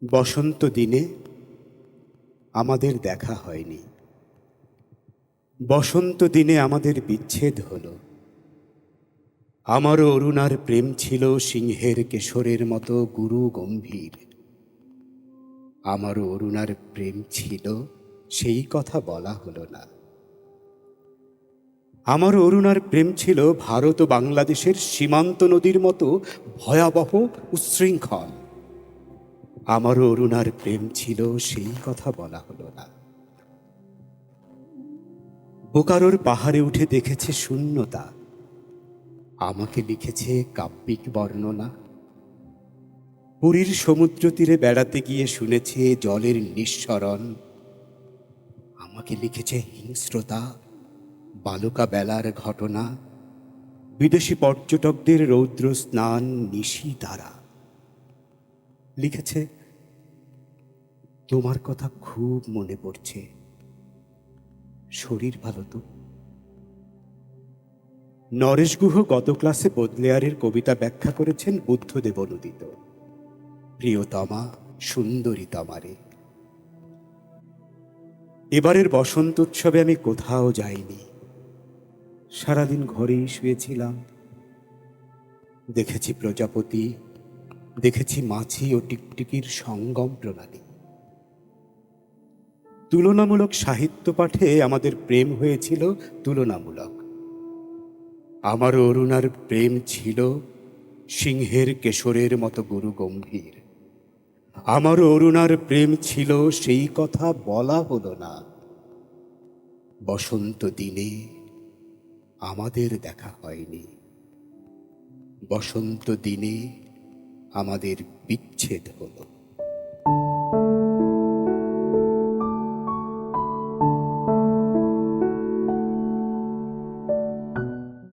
বসন্ত দিনে আমাদের দেখা হয়নি। বসন্ত দিনে আমাদের বিচ্ছেদ হলো। আমারও অরুণার প্রেম ছিল সিংহের কেশরের মতো গুরু গম্ভীর। আমারও অরুণার প্রেম ছিল, সেই কথা বলা হলো না। আমারও অরুণার প্রেম ছিল ভারত ও বাংলাদেশের সীমান্ত নদীর মতো ভয়াবহ উচ্ছৃঙ্খল। আমারও অরুণার প্রেম ছিল, সেই কথা বলা হলো না। বোকারোর পাহাড়ে উঠে দেখেছে শূন্যতা, আমাকে লিখেছে কাব্যিক বর্ণনা। পুরীর সমুদ্র তীরে বেড়াতে গিয়ে শুনেছে জলের নিঃসরণ, আমাকে লিখেছে হিংস্রতা, বালুকা বেলার ঘটনা। বিদেশি পর্যটকদের রৌদ্র স্নান নিশি দ্বারা। লিখেছে তোমার কথা খুব মনে পড়ছে, শরীর ভালো তো? নরেশ গুহ গত ক্লাসে বদলেয়ারের কবিতা ব্যাখ্যা করেছেন বুদ্ধদেব অনুদিত প্রিয়তমা সুন্দরী তমারে। এবারের বসন্ত উৎসবে আমি কোথাও যাইনি, সারাদিন ঘরেই শুয়েছিলাম। দেখেছি প্রজাপতি, দেখেছি মাছি ও টিকটিকির সঙ্গম প্রণালী। তুলনামূলক সাহিত্য পাঠে আমাদের প্রেম হয়েছিল তুলনামূলক। আমারও অরুণার প্রেম ছিল সিংহের কেশরের মতো গুরু গম্ভীর। আমারও অরুণার প্রেম ছিল, সেই কথা বলা হলো না। বসন্ত দিনে আমাদের দেখা হয়নি। বসন্ত দিনে আমাদের বিচ্ছেদ হলো।